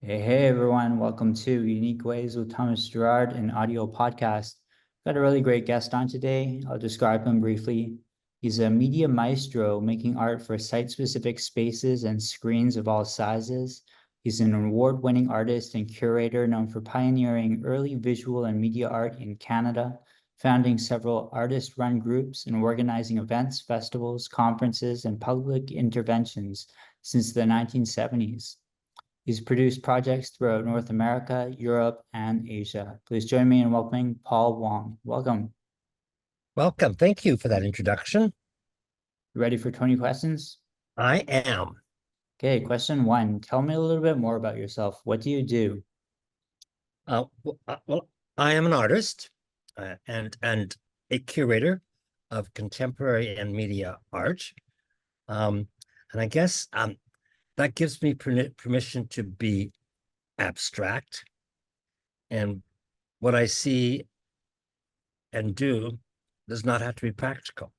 Hey everyone, welcome to Unique Ways with Thomas Gerard, an audio podcast. Got a really great guest on today. I'll describe him briefly. He's a media maestro making art for site-specific spaces and screens of all sizes. He's an award-winning artist and curator known for pioneering early visual and media art in Canada, founding several artist-run groups and organizing events, festivals, conferences, and public interventions since the 1970s. He's produced projects throughout North America, Europe, and Asia. Please join me in welcoming Paul Wong. Welcome. Welcome. Thank you for that introduction. You ready for 20 questions? I am. Okay, question one. Tell me a little bit more about yourself. What do you do? Well, I am an artist and a curator of contemporary and media art. And I guess that gives me permission to be abstract. And what I see and do does not have to be practical.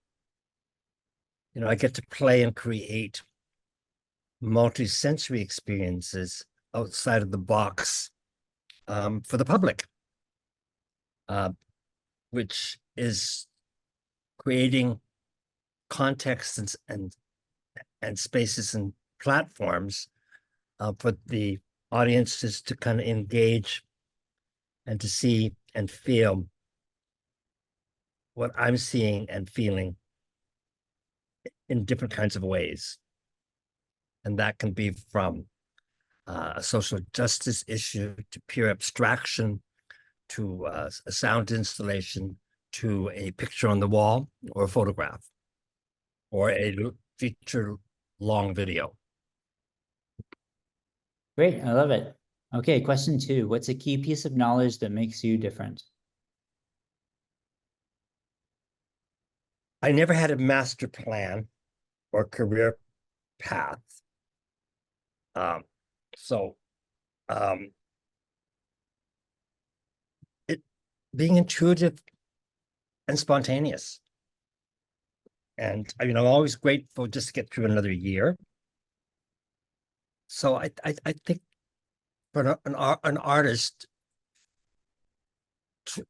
I get to play and create multi-sensory experiences outside of the box for the public, which is creating contexts and spaces and platforms for the audiences to kind of engage and to see and feel what I'm seeing and feeling in different kinds of ways. And that can be from a social justice issue to pure abstraction, to a sound installation, to a picture on the wall or a photograph or a feature long video. Great, I love it. Okay, question two. What's a key piece of knowledge that makes you different? I never had a master plan or career path. So it being intuitive and spontaneous. And I'm always grateful just to get through another year. So I think for an artist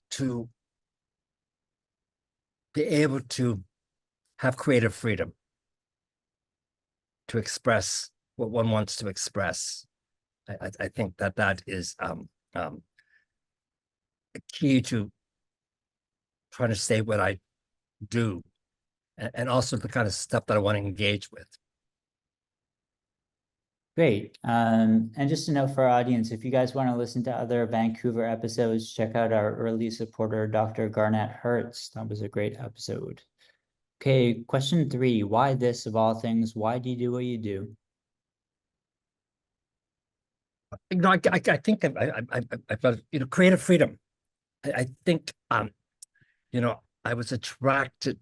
to be able to have creative freedom to express what one wants to express, I think that is a key to trying to say what I do, and also the kind of stuff that I want to engage with. Great. And just a note for our audience, if you guys want to listen to other Vancouver episodes, check out our early supporter, Dr. Garnett Hertz. That was a great episode. Okay, question three. Why this of all things? Why do you do what you do? I think I've got creative freedom. I think I was attracted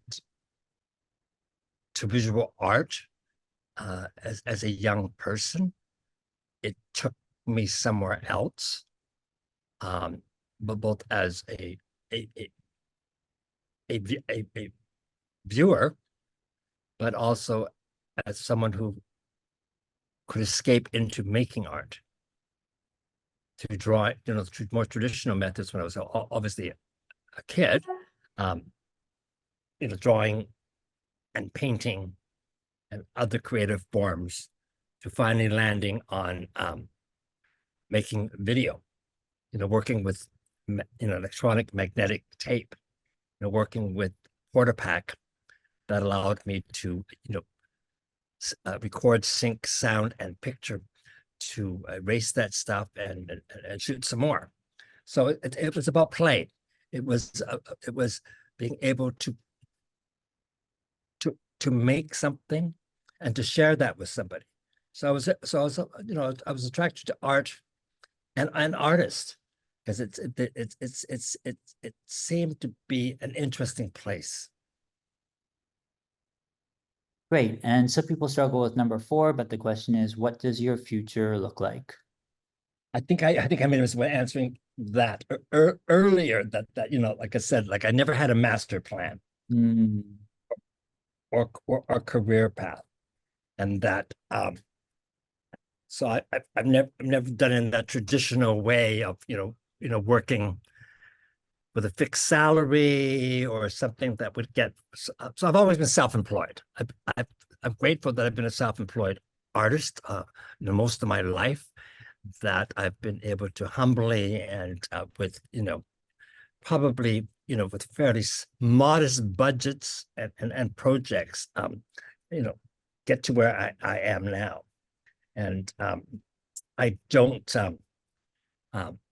to visual art as a young person. It took me somewhere else, but both as a viewer, but also as someone who could escape into making art, to draw, through more traditional methods when I was obviously a kid, drawing and painting and other creative forms, to finally landing on making video, working with electronic magnetic tape, working with Portapack that allowed me to record, sync sound and picture, to erase that stuff and shoot some more. So it was about play. It was being able to make something and to share that with somebody. So I was attracted to art and an artist, because it seemed to be an interesting place. Great. And some people struggle with number four, but the question is, what does your future look like? I think I made a mistake answering that earlier, that like I said, like I never had a master plan or career path, and that So I've never done it in that traditional way of, working with a fixed salary or something that would get. So I've always been self-employed. I'm grateful that I've been a self-employed artist, most of my life, that I've been able to humbly and with, probably, with fairly modest budgets and projects, get to where I am now. And I don't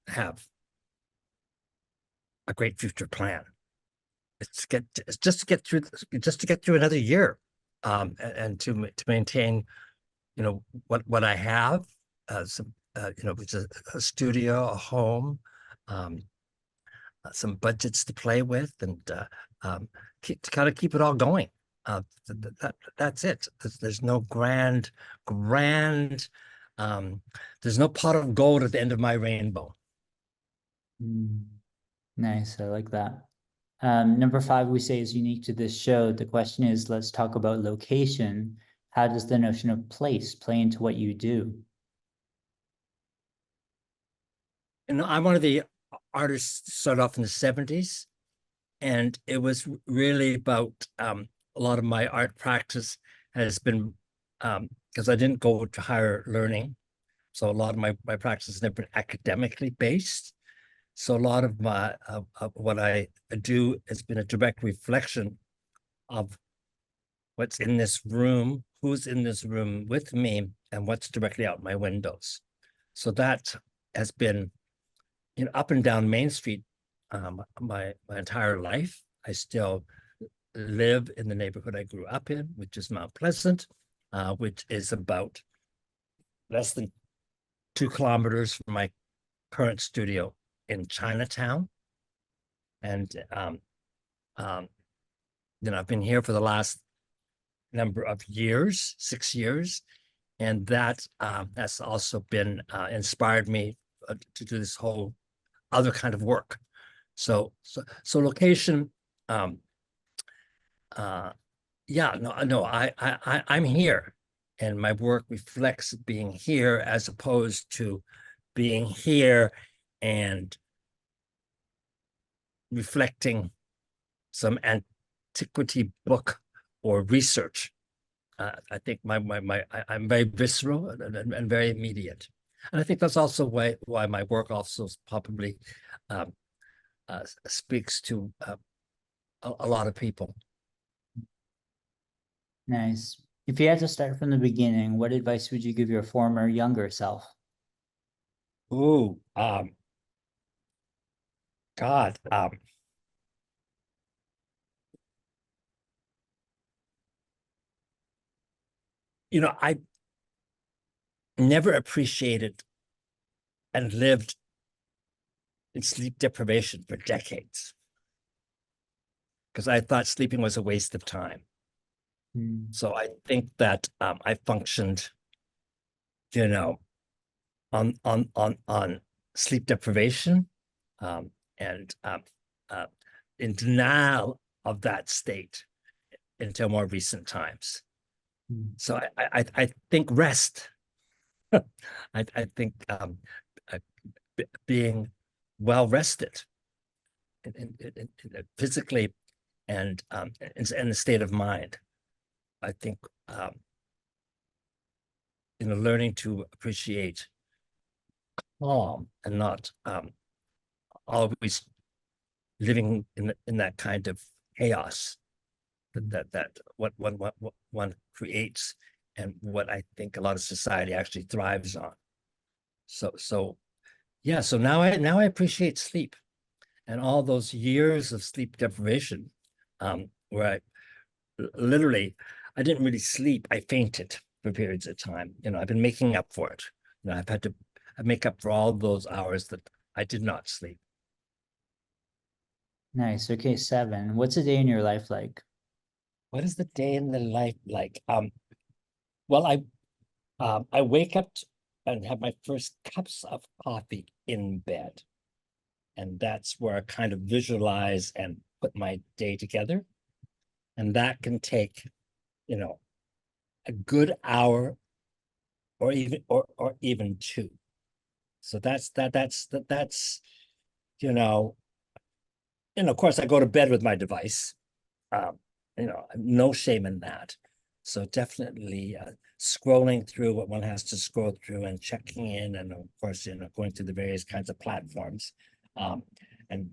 have a great future plan. It's just to get through another year, and to maintain, what I have, which is a studio, a home, some budgets to play with, and to kind of keep it all going. That's it. There's no grand. There's no pot of gold at the end of my rainbow. Nice, I like that. Number 5, we say, is unique to this show. The question is, let's talk about location. How does the notion of place play into what you do? I'm one of the artists started off in the 70s, and it was really about a lot of my art practice has been, because I didn't go to higher learning. So a lot of my practice has never been academically based. So a lot of what I do has been a direct reflection of what's in this room, who's in this room with me, and what's directly out my windows. So that has been, up and down Main Street my entire life. I still live in the neighborhood I grew up in, which is Mount Pleasant, which is about less than 2 kilometers from my current studio in Chinatown. And I've been here for the last number of years, 6 years, and that has also been inspired me to do this whole other kind of work. So location, yeah, no, I'm here, and my work reflects being here as opposed to being here and reflecting some antiquity book or research. I think I'm very visceral and very immediate, and I think that's also why my work also probably speaks to a lot of people. Nice. If you had to start from the beginning, what advice would you give your former younger self? Ooh, God, I never appreciated and lived in sleep deprivation for decades, because I thought sleeping was a waste of time. So I think that I functioned, on sleep deprivation, and in denial of that state until more recent times. So I think rest. I think being well rested, physically and in the state of mind. I think learning to appreciate calm and not always living in that kind of chaos that what one creates, and what I think a lot of society actually thrives on. So yeah, so now I appreciate sleep, and all those years of sleep deprivation, where I literally, I didn't really sleep. I fainted for periods of time. I've been making up for it. I've had to make up for all those hours that I did not sleep. Nice. Okay, 7. What's a day in your life like? What is the day in the life like? Well, I wake up and have my first cups of coffee in bed, and that's where I kind of visualize and put my day together, and that can take, a good hour or even two. So that's of course I go to bed with my device. No shame in that. So definitely scrolling through what one has to scroll through and checking in, and of course, going to the various kinds of platforms. And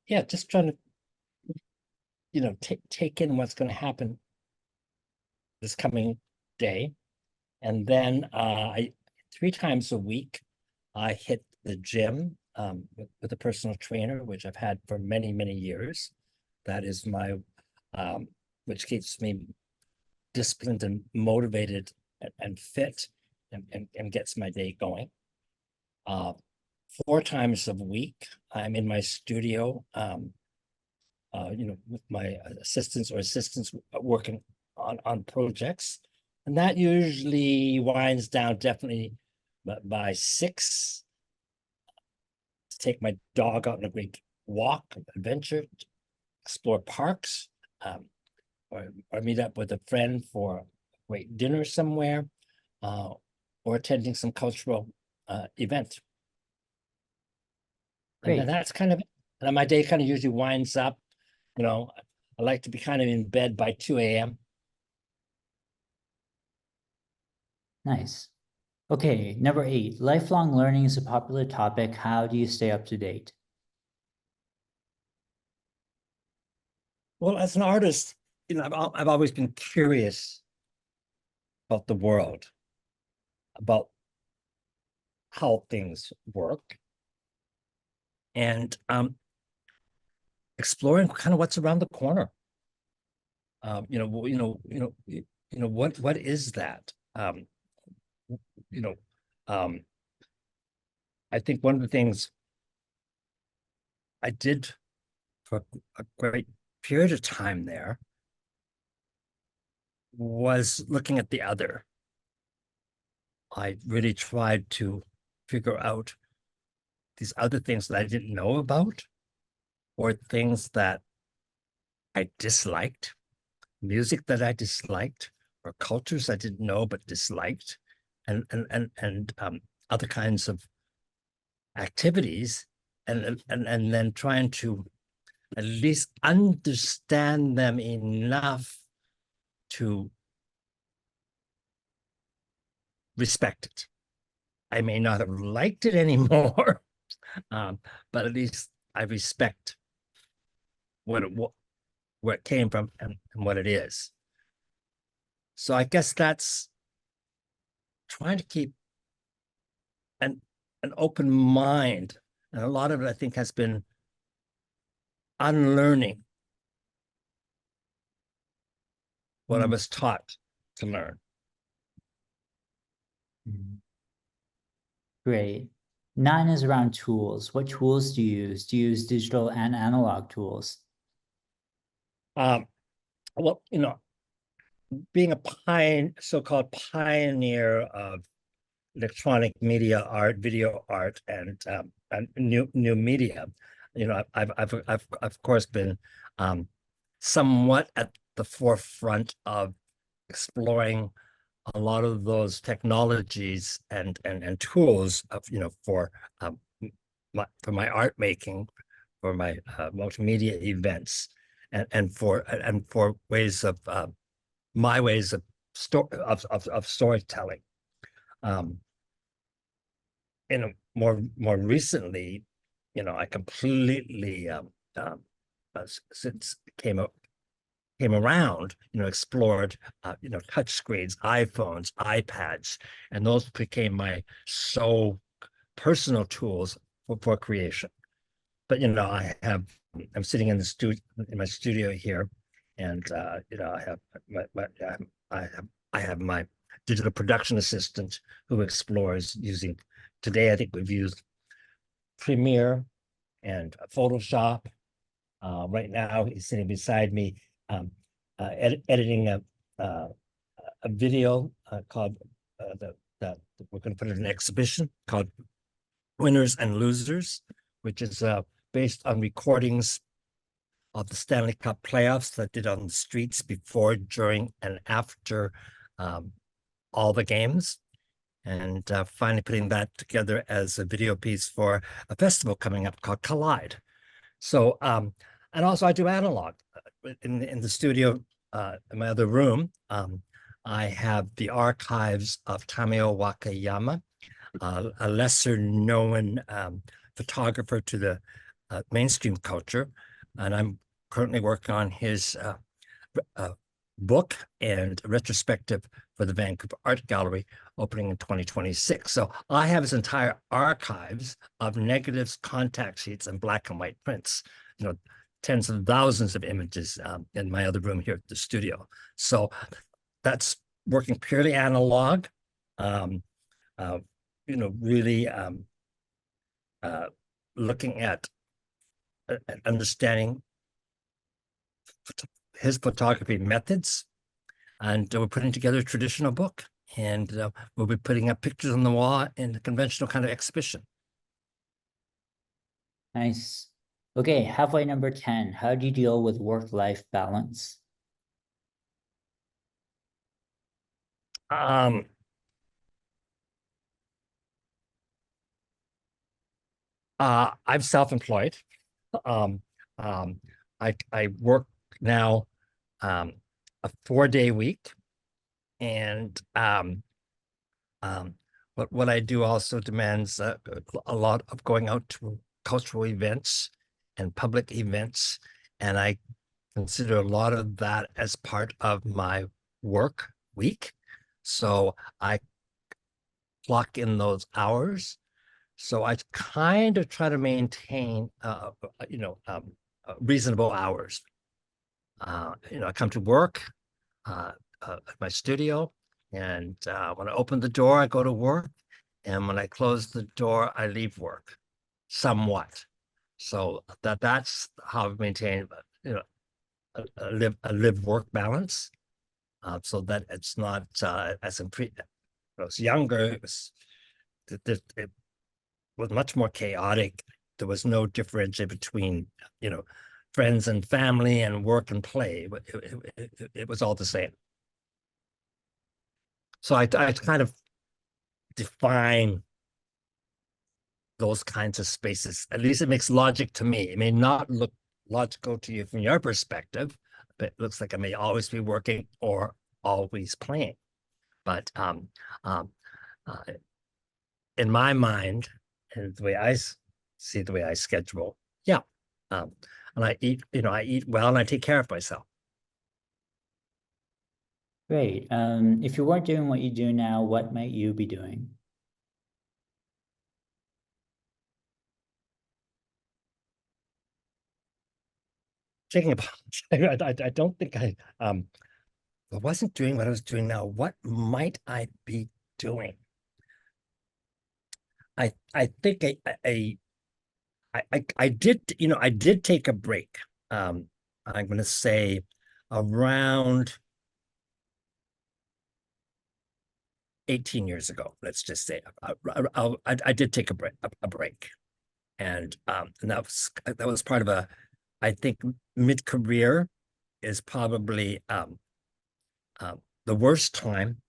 yeah, just trying to, take in what's going to happen this coming day. And then 3 times a week, I hit the gym with a personal trainer, which I've had for many, many years. That is which keeps me disciplined and motivated and fit and gets my day going. 4 times a week, I'm in my studio, with my assistants working on projects. And that usually winds down definitely by 6 to take my dog out on a great walk, adventure, explore parks, or meet up with a friend for a great dinner somewhere, or attending some cultural event. And then Great. that's kind of it. And my day kind of usually winds up, I like to be kind of in bed by 2 a.m. Nice. Okay, number 8. Lifelong learning is a popular topic. How do you stay up to date? Well, as an artist, I've always been curious about the world, about how things work, and exploring kind of what's around the corner. What is that? You know, um, I think one of the things I did for a great period of time there was looking at the other. I really tried to figure out these other things that I didn't know about, or things that I disliked, music that I disliked, or cultures I didn't know but disliked, and other kinds of activities, and then trying to at least understand them enough to respect it. I may not have liked it anymore, but at least I respect where it came from and what it is. So I guess that's trying to keep an open mind. And a lot of it, I think, has been unlearning what I was taught to learn. Great. 9 is around tools. What tools do you use? Do you use digital and analog tools? Well, being a so-called pioneer of electronic media art, video art, and new media, I've of course been somewhat at the forefront of exploring a lot of those technologies and tools of for my art making, for my multimedia events, and for ways of my ways of storytelling. More recently, I completely since came around, explored, touch screens, iPhones, iPads, and those became my so personal tools for creation. But I'm sitting in my studio here, and I have I have my digital production assistant who explores using. Today, I think we've used Premiere and Photoshop. Right now, he's sitting beside me, editing a video called that we're going to put in an exhibition called Winners and Losers, which is based on recordings of the Stanley Cup playoffs that I did on the streets before, during, and after all the games, and finally putting that together as a video piece for a festival coming up called Collide. So, and also I do analog in the studio, in my other room. I have the archives of Tamio Wakayama, a lesser known photographer to the mainstream culture. And I'm currently working on his book and retrospective for the Vancouver Art Gallery opening in 2026. So I have his entire archives of negatives, contact sheets, and black and white prints, tens of thousands of images in my other room here at the studio. So that's working purely analog, really looking at understanding his photography methods, and we're putting together a traditional book, and we'll be putting up pictures on the wall in a conventional kind of exhibition. Nice. Okay, halfway number 10. How do you deal with work-life balance? I'm self-employed. I work now a 4-day week, and what I do also demands a lot of going out to cultural events and public events, and I consider a lot of that as part of my work week. So I clock in those hours. So I kind of try to maintain, reasonable hours. I come to work at my studio, and when I open the door, I go to work, and when I close the door, I leave work, somewhat. So that's how I maintain, a live work balance, so that it's not as in when I was younger, it was much more chaotic. There was no differentiation between, friends and family and work and play. It was all the same. So I kind of define those kinds of spaces. At least it makes logic to me. It may not look logical to you from your perspective, but it looks like I may always be working or always playing. But in my mind, and the way I see the way I schedule, yeah. And I eat well, and I take care of myself. Great. If you weren't doing what you do now, what might you be doing? Taking a I don't think I wasn't doing what I was doing now. What might I be doing? I think I did take a break. I'm going to say around 18 years ago. Let's just say I did take a break, and that was part of I think mid-career is probably the worst time,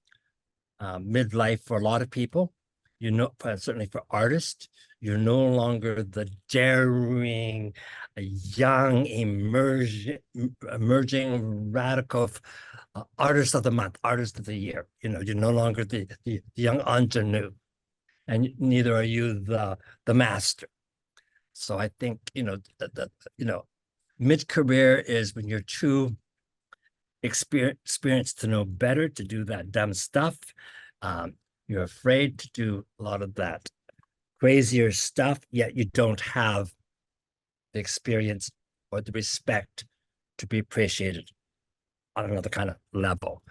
midlife for a lot of people. Certainly for artists, you're no longer the daring, young, emerging radical artist of the month, artist of the year. You're no longer the young ingenue, and neither are you the master. So I think mid-career is when you're too experienced to know better, to do that dumb stuff. You're afraid to do a lot of that crazier stuff, yet you don't have the experience or the respect to be appreciated on another kind of level.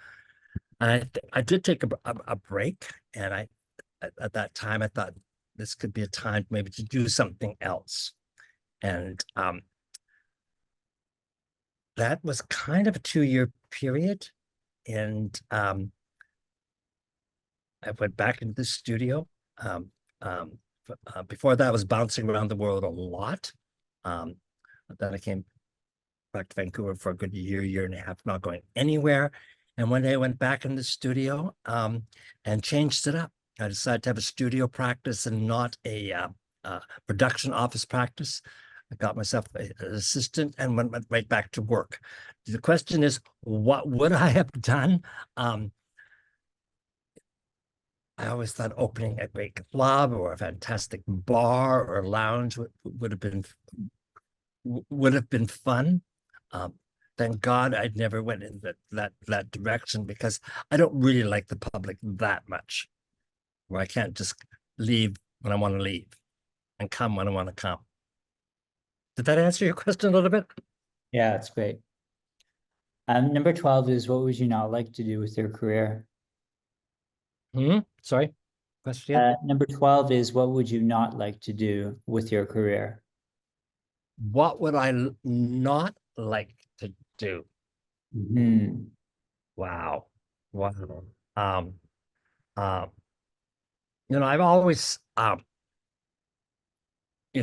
And I did take a break, and at that time I thought this could be a time maybe to do something else. And that was kind of a 2-year period. And I went back into the studio. Before that, I was bouncing around the world a lot. Then I came back to Vancouver for a good year and a half, not going anywhere. And one day I went back in the studio and changed it up. I decided to have a studio practice and not a production office practice. I got myself an assistant and went right back to work. The question is, what would I have done? I always thought opening a great club or a fantastic bar or lounge would have been fun. Thank God I never went in that direction, because I don't really like the public that much, where I can't just leave when I want to leave and come when I want to come. Did that answer your question a little bit? Yeah, that's great. Number 12 is what would you not like to do with your career? Sorry, question again? Number 12 is what would you not like to do with your career? What would I not like to do? Mhm. Wow. Wow. Um, um, I've always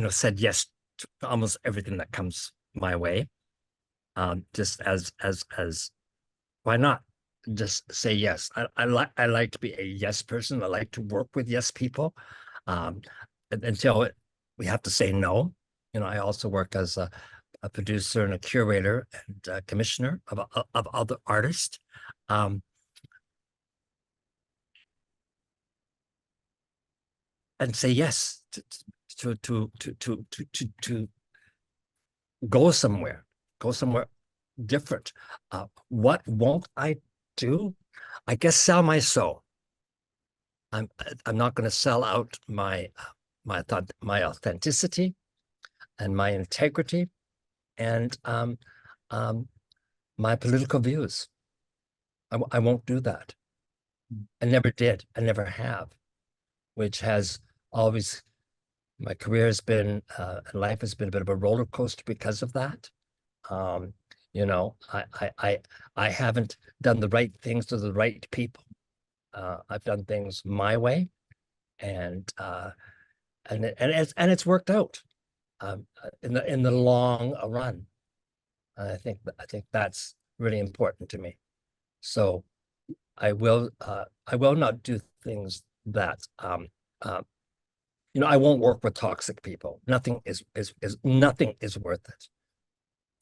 said yes to almost everything that comes my way. Just as why not just say yes? I like to be a yes person. I like to work with yes people. Um, until we have to say no. I also work as a producer and a curator and a commissioner of other artists. Um, and say yes to go somewhere different. What won't I do? I guess sell my soul. I'm not going to sell out my authenticity and my integrity and um, my political views. I won't do that. I never did. I never have, which has always, my career has been, life has been a bit of a roller coaster because of that. Um, I haven't done the right things to the right people. I've done things my way, and it's worked out in the long run. And I think that's really important to me. So I will not do things that uh, I won't work with toxic people. Nothing is worth it.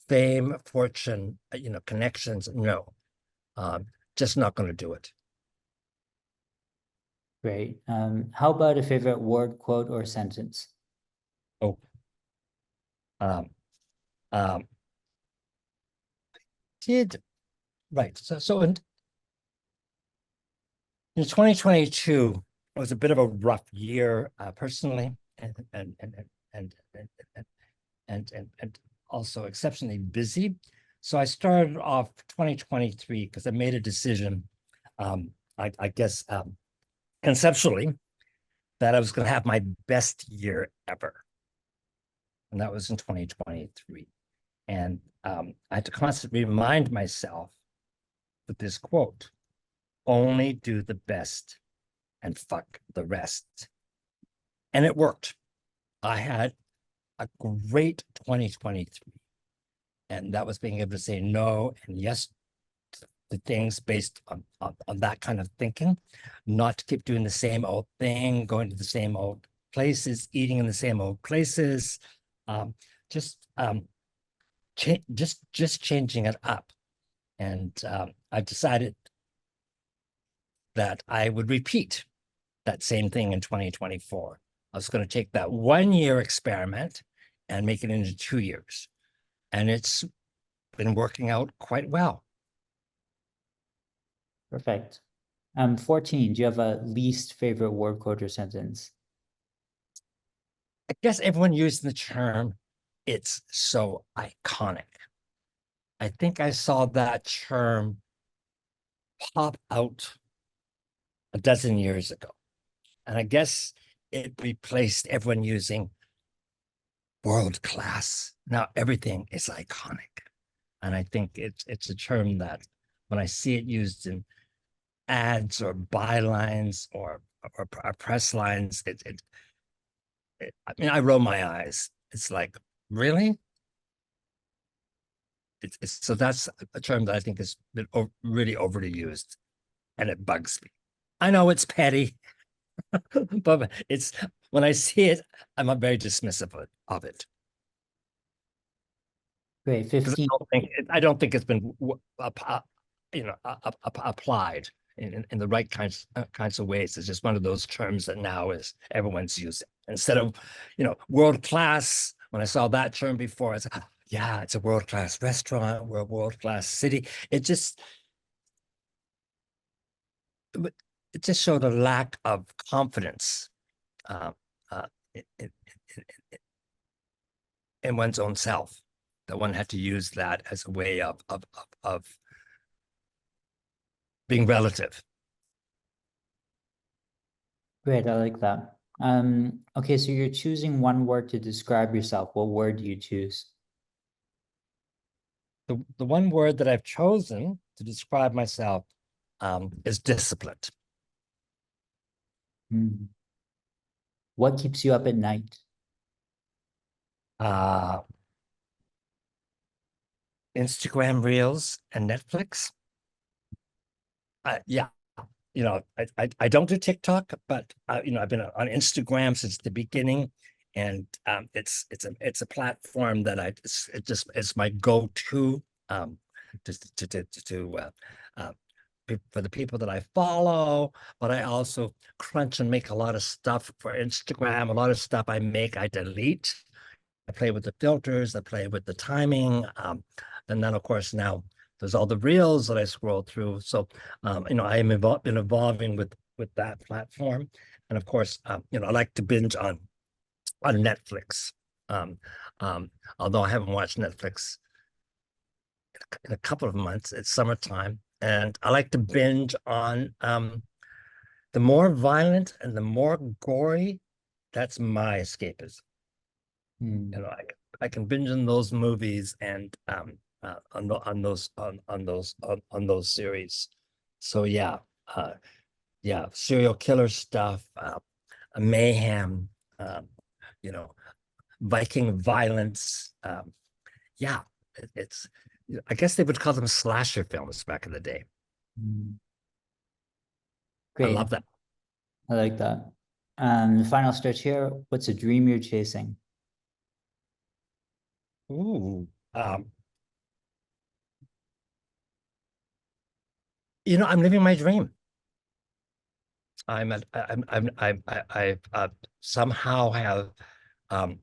Fame, fortune, connections, no. Just not going to do it. Great. How about a favorite word, quote, or sentence? Oh, um, um, did right. So in 2022, it was a bit of a rough year personally, and also exceptionally busy. So I started off 2023 because I made a decision. I guess conceptually, that I was going to have my best year ever, and that was in 2023. And I had to constantly remind myself with this quote: "Only do the best and fuck the rest." And it worked. I had a great 2023. And that was being able to say no and yes to things based on that kind of thinking, not to keep doing the same old thing, going to the same old places, eating in the same old places, um, just just changing it up. And I decided that I would repeat that same thing in 2024. I was going to take that 1 year experiment and make it into 2 years. And it's been working out quite well. Perfect. 14, do you have a least favorite word, quote, or sentence? I guess everyone using the term, "it's so iconic." I think I saw that term pop out a dozen years ago. And I guess it replaced everyone using world class. Now everything is iconic. And I think it's a term that when I see it used in ads or bylines or press lines, I mean, I roll my eyes. It's like, really? so that's a term that I think has been really overly used, and it bugs me. I know it's petty, but it's when I see it, I'm very dismissive of it. Great. 15. I don't think it's been applied in the right kinds of ways. It's just one of those terms that now is everyone's using instead of world class. When I saw that term before, I said, "Oh, yeah, it's a world class restaurant, we're a world class city." It just showed a lack of confidence uh, uh, in, in one's own self, that one had to use that as a way of being relative. Great. I like that. Okay, so you're choosing one word to describe yourself. What word do you choose? The one word that I've chosen to describe myself is disciplined. Hmm. What keeps you up at night? Uh, Instagram Reels and Netflix. Yeah, I don't do TikTok, but I've been on Instagram since the beginning, and it's a platform that it's my go-to to for the people that I follow, but I also crunch and make a lot of stuff for Instagram. A lot of stuff I make, I delete. I play with the filters, I play with the timing. And then, of course, now there's all the reels that I scroll through. So, I am been evolving with that platform. And of course, I like to binge on Netflix. Um, Although I haven't watched Netflix in a couple of months, it's summertime. And I like to binge on the more violent and the more gory, that's my escapism. Hmm. I can binge on those movies and on those series. So yeah, serial killer stuff, mayhem, you know, Viking violence. Yeah, it's I guess they would call them slasher films back in the day. Hmm. I Great. love that. I like that. The final stretch here. What's a dream you're chasing? Ooh, I'm living my dream. I somehow have um,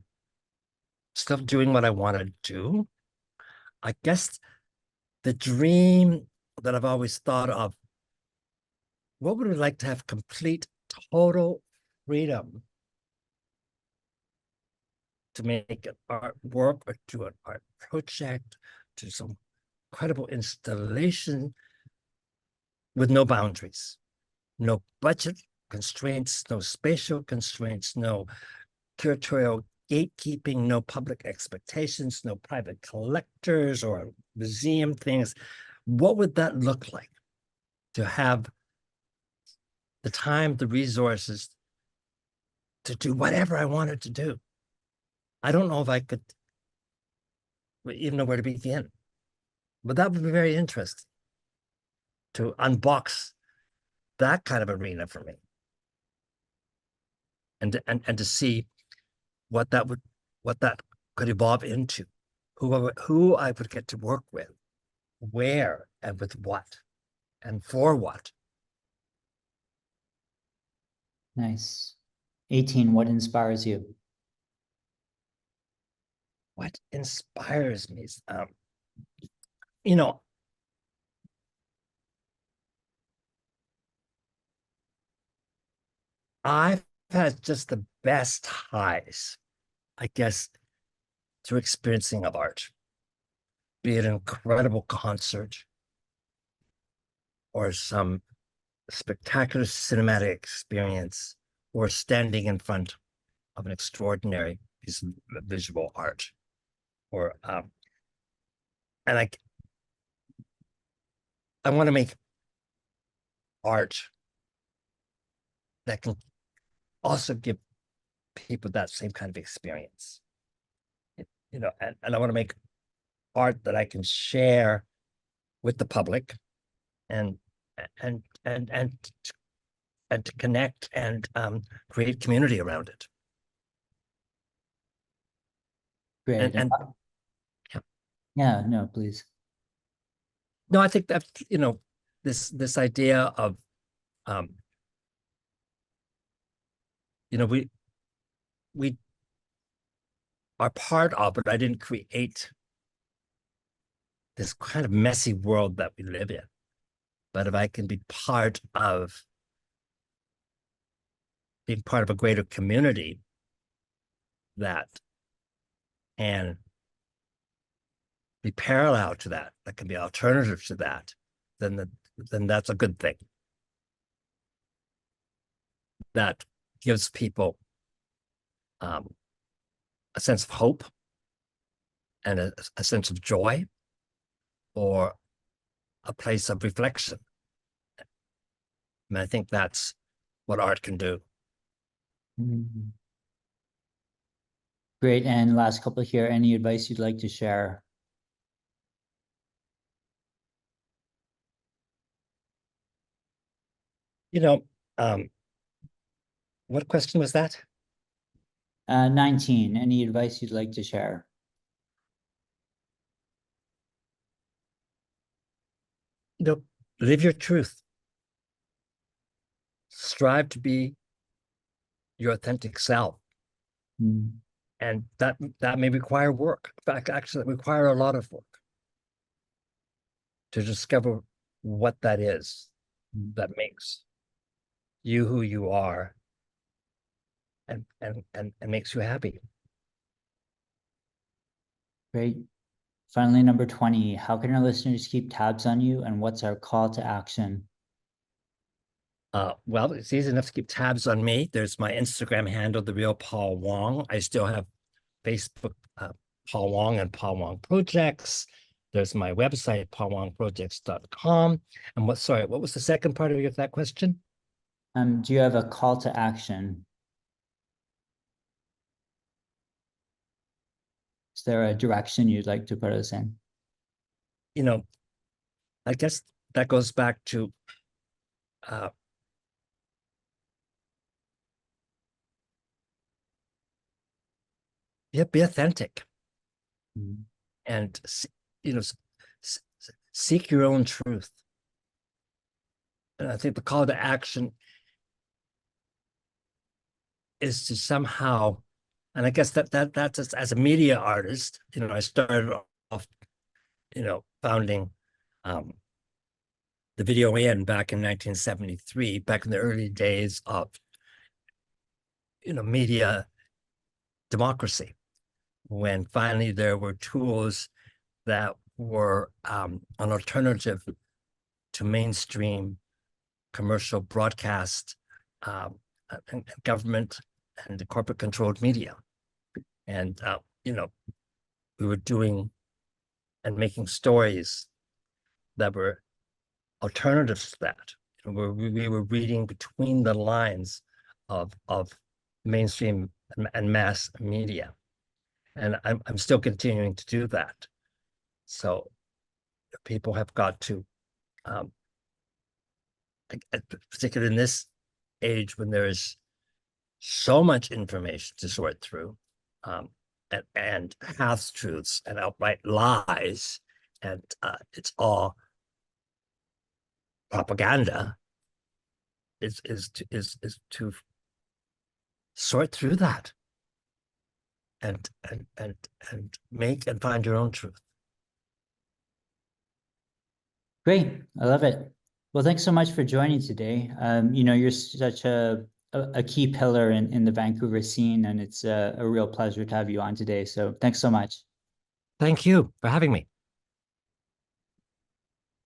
still doing what I want to do. I guess the dream that I've always thought of, what would we like to have complete, total freedom to make an artwork or do an art project, to some incredible installation with no boundaries, no budget constraints, no spatial constraints, no curatorial gatekeeping, no public expectations, no private collectors or museum things. What would that look like to have the time, the resources to do whatever I wanted to do? I don't know if I could even know where to begin, but that would be very interesting to unbox that kind of arena for me, and to see what that could evolve into, who I would get to work with, where and with what and for what. Nice. 18. What inspires you? What inspires me? You know, I've had just the best highs, I guess, through experiencing of art, be it an incredible concert or some spectacular cinematic experience, or standing in front of an extraordinary piece of visual art, or and I want to make art that can also give people that same kind of experience. And I want to make art that I can share with the public and and and and and to connect and create community around it. Great. And yeah. Yeah, no, please. No, I think that, you know, this idea of you know, we are part of, but I didn't create this kind of messy world that we live in. But if I can be part of being part of a greater community that can be parallel to that, that can be alternative to that, then that's a good thing. That gives people a sense of hope and a sense of joy, or a place of reflection. And I think that's what art can do. Mhm. Great. And last couple here, any advice you'd like to share? You know, what question was that? 19, any advice you'd like to share? You know, live your truth. Strive to be your authentic self. Mm. And that may require work. In fact, actually, it require a lot of work to discover what that is that makes you who you are and makes you happy. Great. Finally, number 20, how can our listeners keep tabs on you, and what's our call to action? Well, it's easy enough to keep tabs on me. There's my Instagram handle, The Real Paul Wong. I still have Facebook, Paul Wong and Paul Wong Projects. There's my website, paulwongprojects.com. And what was the second part of that question? Do you have a call to action? Is there a direction you'd like to put us in? You know, I guess that goes back to be authentic. Mm. And, you know, seek your own truth. And I think the call to action is to somehow, and I guess that's as a media artist, you know, I started off, you know, founding the Video Inn back in 1973, back in the early days of, you know, media democracy, when finally there were tools that were an alternative to mainstream commercial broadcast and government and corporate controlled media. And, you know, we were doing and making stories that were alternatives to that. You know, we were reading between the lines of mainstream and mass media. And I'm still continuing to do that. So people have got to, particularly in this age when there is so much information to sort through, and half truths and outright lies, and it's all propaganda, is to sort through that and make and find your own truth. Great. I love it. Well, thanks so much for joining today. You know, you're such a key pillar in the Vancouver scene, and it's a real pleasure to have you on today. So thanks so much. Thank you for having me.